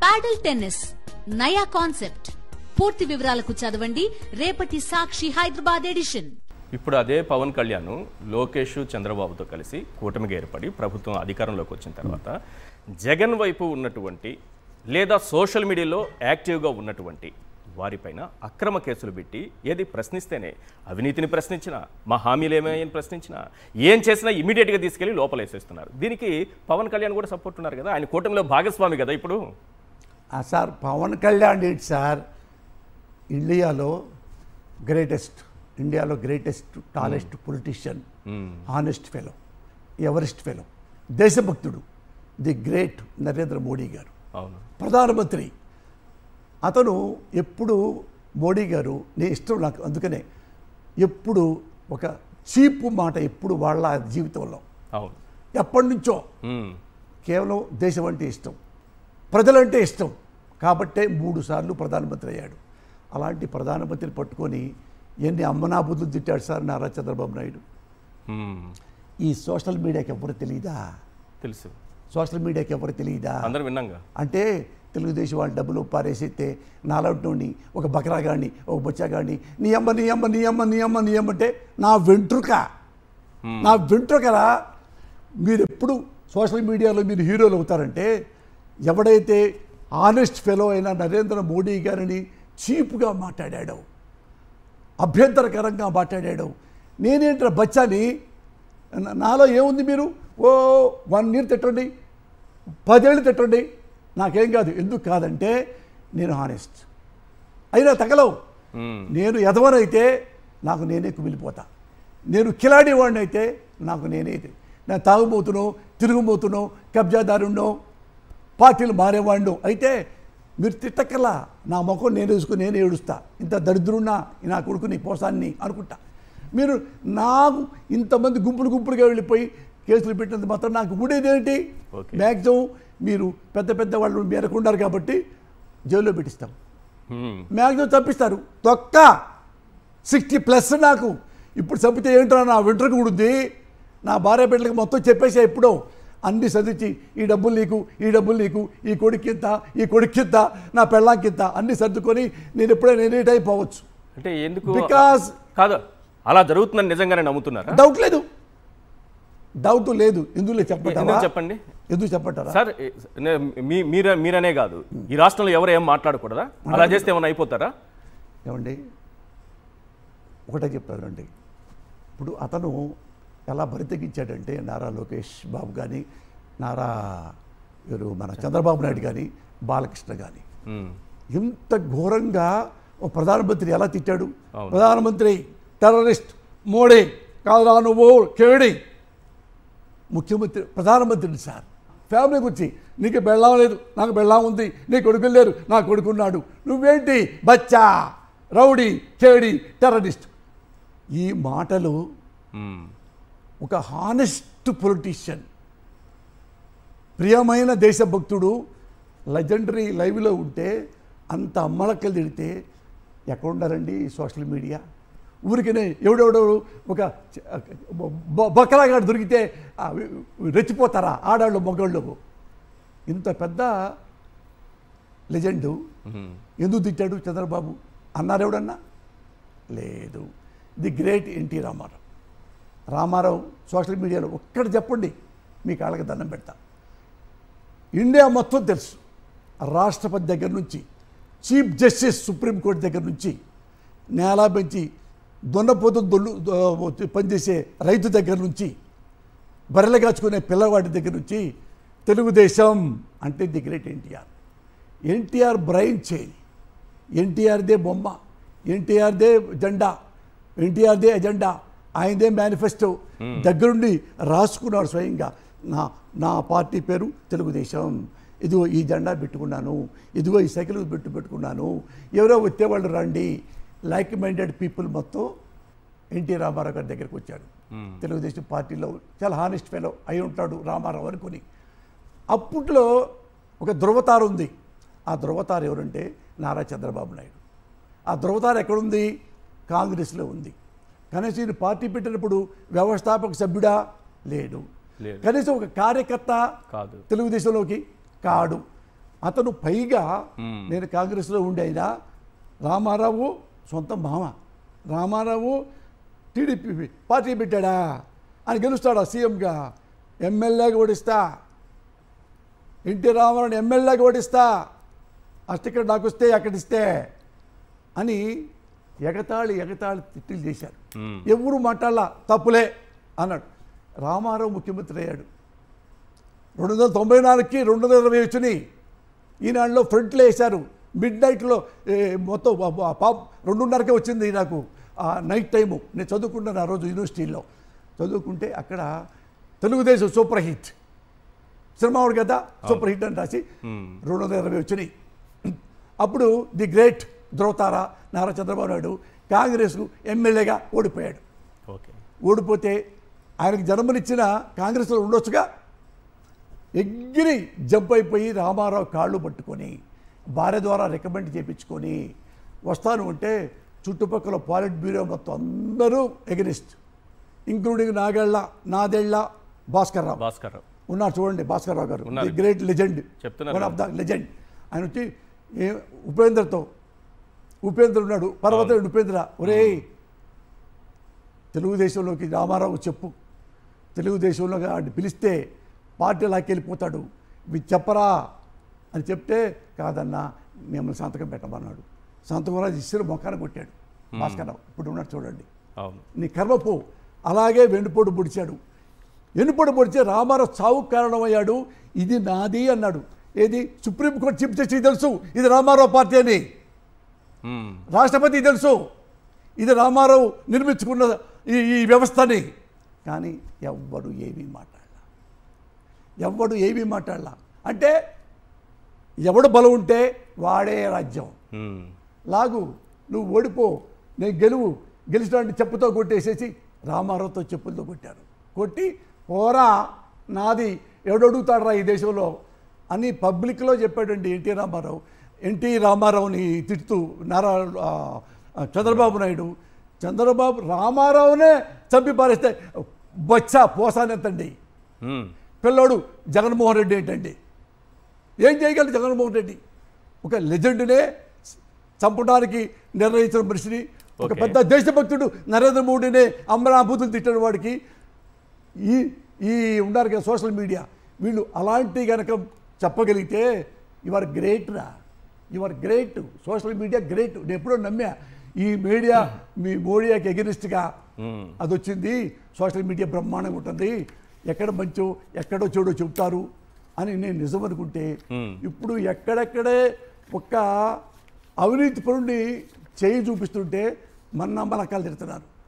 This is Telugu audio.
పాడల్ టెన్నిస్ నయా కాన్సెప్ట్. పూర్తి వివరాలకు చదవండి రేపటి సాక్షి హైదరాబాద్ ఎడిషన్. ఇప్పుడు అదే పవన్ కళ్యాణ్ లోకేష్ చంద్రబాబుతో కలిసి కూటమిగా ఏర్పడి ప్రభుత్వం అధికారంలోకి వచ్చిన తర్వాత జగన్ వైపు ఉన్నటువంటి లేదా సోషల్ మీడియాలో యాక్టివ్గా ఉన్నటువంటి వారిపైన అక్రమ కేసులు పెట్టి ఏది ప్రశ్నిస్తేనే అవినీతిని ప్రశ్నించినా మా హామీలు ఏమేమని ప్రశ్నించినా ఏం చేసినా ఇమీడియట్గా తీసుకెళ్లి లోపలేసేస్తున్నారు. దీనికి పవన్ కళ్యాణ్ కూడా సపోర్ట్ ఉన్నారు కదా, ఆయన కూటమిలో భాగస్వామి కదా. ఇప్పుడు సార్ పవన్ కళ్యాణ్ ఏంటి సార్, ఇండియాలో greatest tallest politician, honest fellow, everest fellow, దేశభక్తుడు, ది గ్రేట్ నరేంద్ర మోడీ గారు ప్రధానమంత్రి. అతను ఎప్పుడు మోడీ గారు నేను ఇష్టం నాకు, అందుకనే ఎప్పుడు ఒక చీపు మాట ఎప్పుడు వాళ్ళ జీవితంలో ఎప్పటి నుంచో కేవలం దేశం అంటే ఇష్టం, ప్రజలంటే ఇష్టం కాబట్టే 3 సార్లు ప్రధానమంత్రి అయ్యాడు. అలాంటి ప్రధానమంత్రిని పట్టుకొని ఎన్ని అమ్మనాబుద్ధులు తిట్టాడు సార్ నారా చంద్రబాబు నాయుడు. ఈ సోషల్ మీడియాకి ఎవరు తెలియదా? తెలుసు, సోషల్ మీడియాకి ఎవరు తెలియదా? అందరూ విన్నాగా. అంటే తెలుగుదేశం వాళ్ళు డబ్బులు పారేసితే నాలంటి ఒక బకరాగాడిని ఒక బొచ్చాగాడిని నీ అమ్మ అంటే నా వెంట్రుకలా. మీరు ఎప్పుడు సోషల్ మీడియాలో మీరు హీరోలు అవుతారంటే ఎవడైతే ఆనెస్ట్ ఫెలో అయిన నరేంద్ర మోడీ గారిని చీప్గా మాట్లాడాడో, అభ్యంతరకరంగా మాట్లాడాడో, నేనేంట్రా బచ్చాని, నాలో ఏముంది, మీరు 1 year తిట్టండి, 10 ఏళ్ళు తిట్టండి, నాకేం కాదు. ఎందుకు కాదంటే నేను హానెస్ట్ అయినా తగలవు. నేను ఎదవనైతే నాకు నేనే కుమిలిపోతా, నేను కిలాడి వాడిని అయితే నాకు నేనే, నేను తాగుబోతునో తిరుగుబోతునో కబ్జాదారున్నో పార్టీలు మారేవాడినో అయితే మీరు తిట్టకల్లా నా ముఖం నేను వేసుకుని నేనే ఏడుస్తా, ఇంత దరిద్రున్నా నా కొడుకుని పోసాన్ని అనుకుంటా. మీరు నాకు ఇంతమంది గుంపులుగా వెళ్ళిపోయి కేసులు పెట్టినంత మాత్రం నాకు ఉండేదేంటి? మ్యాక్సిమం మీరు పెద్ద వాళ్ళు మేరకున్నారు కాబట్టి జైల్లో పెట్టిస్తాం, మ్యాక్సిమం తప్పిస్తారు. తొక్క 60+ నాకు ఇప్పుడు చంపితే ఏంటో నా వెంట్రుక ఉడుద్ది. నా భార్య బిడ్డలకు మొత్తం చెప్పేసా ఎప్పుడో, అన్ని సర్దించి ఈ డబ్బులు నీకు, ఈ కొడుక్కింత, నా పెళ్ళాంకింత అన్ని సర్దుకొని నేను ఎప్పుడైనా ఎనీ అయిపోవచ్చు. అంటే ఎందుకు? బికాజ్ కాదు, అలా జరుగుతుందని నిజంగానే నమ్ముతున్నారా? డౌట్ లేదు. ఎందులో చెప్పండి, ఎందుకు చెప్పంటారా సార్? మీరనే కాదు, ఈ రాష్ట్రంలో ఎవరు ఏం మాట్లాడకూడదా? అలా చేస్తే ఏమైనా అయిపోతారా? ఏమండి, ఒకటే చెప్తానండి. ఇప్పుడు అతను ఎలా బరితెగించాడంటే నారా లోకేష్ బాబు కానీ, మన చంద్రబాబు నాయుడు కానీ, బాలకృష్ణ కానీ, ఇంత ఘోరంగా ప్రధానమంత్రి ఎలా తిట్టాడు? ప్రధానమంత్రి టెర్రరిస్ట్, మోడీ కాదురా నువ్వు కేడి. ముఖ్యమంత్రి ప్రధానమంత్రిని సార్, ఫ్యామిలీ గురించి నీకు బెళ్ళం లేదు, నాకు బెళ్ళం ఉంది, నీ కొడుకులు లేరు, నా కొడుకున్నాడు, నువ్వేంటి బచ్చా, రౌడీ, కేడి, టెర్రరిస్ట్. ఈ మాటలు ఒక హానెస్ట్ పొలిటీషియన్, ప్రియమైన దేశభక్తుడు, లెజెండరీ లైవ్లో ఉంటే అంత అమ్మలక్కలు తిడితే ఎక్కడుండారండి సోషల్ మీడియా? ఊరికనే ఎవడెవడో ఒక బకరాగా దొరికితే రెచ్చిపోతారా ఆడాళ్ళు మొగాళ్ళు? ఇంత పెద్ద లెజెండు ఎందుకు తిట్టాడు చంద్రబాబు అన్నారు ఎవడన్నా? లేదు. The great NT Ramarao social మీడియాలో ఒక్కటి చెప్పండి, మీ కాళ్ళకి దండం పెడతా. ఇండియా మొత్తం తెలుసు, రాష్ట్రపతి దగ్గర నుంచి చీఫ్ జస్టిస్ సుప్రీంకోర్టు దగ్గర నుంచి నేల పెంచి దొన్నపోతు పనిచేసే రైతు దగ్గర నుంచి బర్రెలు కాచుకునే పిల్లవాడి దగ్గర నుంచి తెలుగుదేశం అంటే the great NTR brain chain, ఎన్టీఆర్దే బొమ్మ, ఎన్టీఆర్దే జెండా, ఎన్టీఆర్దే ఎజెండా, ఆయనదే మేనిఫెస్టో దగ్గరుండి రాసుకున్నాడు స్వయంగా. నా పార్టీ పేరు తెలుగుదేశం, ఇదిగో ఈ జెండా పెట్టుకున్నాను, ఇదిగో ఈ సైకిల్ పెట్టుకున్నాను, ఎవరో వచ్చేవాళ్ళు రండి. లైక్ మైండెడ్ పీపుల్ మొత్తం ఎన్టీ రామారావు గారి దగ్గరికి వచ్చాడు. తెలుగుదేశం పార్టీలో చాలా హానెస్ట్ ఫెలో అయి ఉంటాడు రామారావు అనుకుని. అప్పట్లో ఒక ధృవతార ఉంది. ఆ ధృవతార ఎవరంటే నారా చంద్రబాబు నాయుడు. ఆ ధృవతార ఎక్కడుంది? కాంగ్రెస్లో ఉంది. కనీసం ఈయన పార్టీ పెట్టినప్పుడు వ్యవస్థాపక సభ్యుడా? లేడు. కనీసం ఒక కార్యకర్త కాదు తెలుగుదేశంలోకి కాడు. అతను పైగా నేను కాంగ్రెస్లో ఉండి అయినా రామారావు సొంత మామ, రామారావు టీడీపీ పార్టీ పెట్టాడా అని గెలుస్తాడా సీఎంగా, ఎమ్మెల్యేగా ఓడిస్తా, ఎన్టీ రామారావుని ఎమ్మెల్యేగా ఓడిస్తా, అక్కడ నాకు వస్తే అక్కడిస్తే అని ఎగతాళి తిట్టులు చేశారు. ఎవరు మాట్లాడాల తప్పులే అన్నాడు. రామారావు ముఖ్యమంత్రి అయ్యాడు. 294కి 220 వచ్చినాయి. ఈనాడులో ఫ్రంట్లో వేశారు. మిడ్ నైట్లో మొత్తం 2:30కే వచ్చింది నాకు నైట్ టైము. నేను చదువుకున్నాను ఆ రోజు యూనివర్సిటీలో. చదువుకుంటే అక్కడ తెలుగుదేశం సూపర్ హిట్ సినిమావుడు కదా, సూపర్ హిట్ అని రాసి 220 వచ్చినాయి. అప్పుడు ది గ్రేట్ ధ్రువతార నారా చంద్రబాబు నాయుడు కాంగ్రెస్కు ఎమ్మెల్యేగా ఓడిపోయాడు. ఓడిపోతే ఆయనకు జన్మనిచ్చిన కాంగ్రెస్లో ఉండొచ్చుగా, ఎగిరి జంప్ అయిపోయి రామారావు కాళ్ళు పట్టుకొని భార్య ద్వారా రికమెండ్ చేయించుకొని వస్తాను అంటే చుట్టుపక్కల పాలిట్ బ్యూరో మొత్తం అందరూ ఎగనిస్ట్, ఇంక్లూడింగ్ నాదెళ్ళ భాస్కర్ రావు ఉన్నారు. చూడండి భాస్కర్ రావు గారు, the great legend, one of the legend. ఆయన వచ్చి ఉపేంద్ర ఉన్నాడు, పర్వతం ఉపేంద్ర, ఒరేయ్ తెలుగుదేశంలోకి రామారావు చెప్పు, తెలుగుదేశంలో పిలిస్తే పార్టీ లాక్కెళ్ళిపోతాడు, ఇవి చెప్పరా అని చెప్తే కాదన్నా మిమ్మల్ని సంతకం పెట్టమన్నాడు. సంతకం రాజు ఇసురు మొఖాన్ని కొట్టాడు భాస్కరరావు. ఇప్పుడు ఉన్నాడు చూడండి. నీ కర్మపు అలాగే వెన్నుపోటు పొడిచాడు. వెన్నుపోటు పొడిచే రామారావు చావుకు కారణమయ్యాడు. ఇది నాది అన్నాడు. ఏది సుప్రీంకోర్టు చీఫ్ జస్టిస్ తెలుసు ఇది రామారావు పార్టీ అని, రాష్ట్రపతి తెలుసు ఇది రామారావు నిర్మించుకున్న ఈ వ్యవస్థని. కానీ ఎవ్వడు ఏమీ మాట్లాడలా. అంటే ఎవడు బలం ఉంటే వాడే రాజ్యం. లాగు, నువ్వు ఓడిపో, నేను గెలిచినట్టు చెప్పుతో కొట్టేసేసి రామారావుతో చెప్పులతో కొట్టారు. కొట్టి పోరా నాది ఎవడడుగుతాడరా ఈ దేశంలో అని పబ్లిక్లో చెప్పాడండి ఎన్టీ రామారావుని తిడుతూ చంద్రబాబు నాయుడు. రామారావునే చంపి పారేస్తే బొచ్చా పోసానెత్తండి. పిల్లోడు జగన్మోహన్ రెడ్డి ఏంటండి, ఏం చేయగలడు జగన్మోహన్ రెడ్డి? ఒక లెజెండ్నే చంపడానికి నిర్ణయించిన మనిషిని, ఒక పెద్ద దేశభక్తుడు నరేంద్ర మోడీనే అమరాభూతులు తిట్టిన వాడికి ఈ ఉన్నారు కదా సోషల్ మీడియా, వీళ్ళు అలాంటి కనుక చెప్పగలిగితే your great. Social media great. నేను ఎప్పుడో నమ్మా ఈ మీడియా మీ మోడీకి ఎగనిస్ట్గా అది వచ్చింది. సోషల్ మీడియా బ్రహ్మాండంగా ఉంటుంది, ఎక్కడ మంచో ఎక్కడో చెడో చెబుతారు అని నేను నిజం అనుకుంటే, ఇప్పుడు ఎక్కడెక్కడే ఒక్క అవినీతి పరుణ్ణి చేయి చూపిస్తుంటే మన నమ్మకాలు తిడుతున్నారు.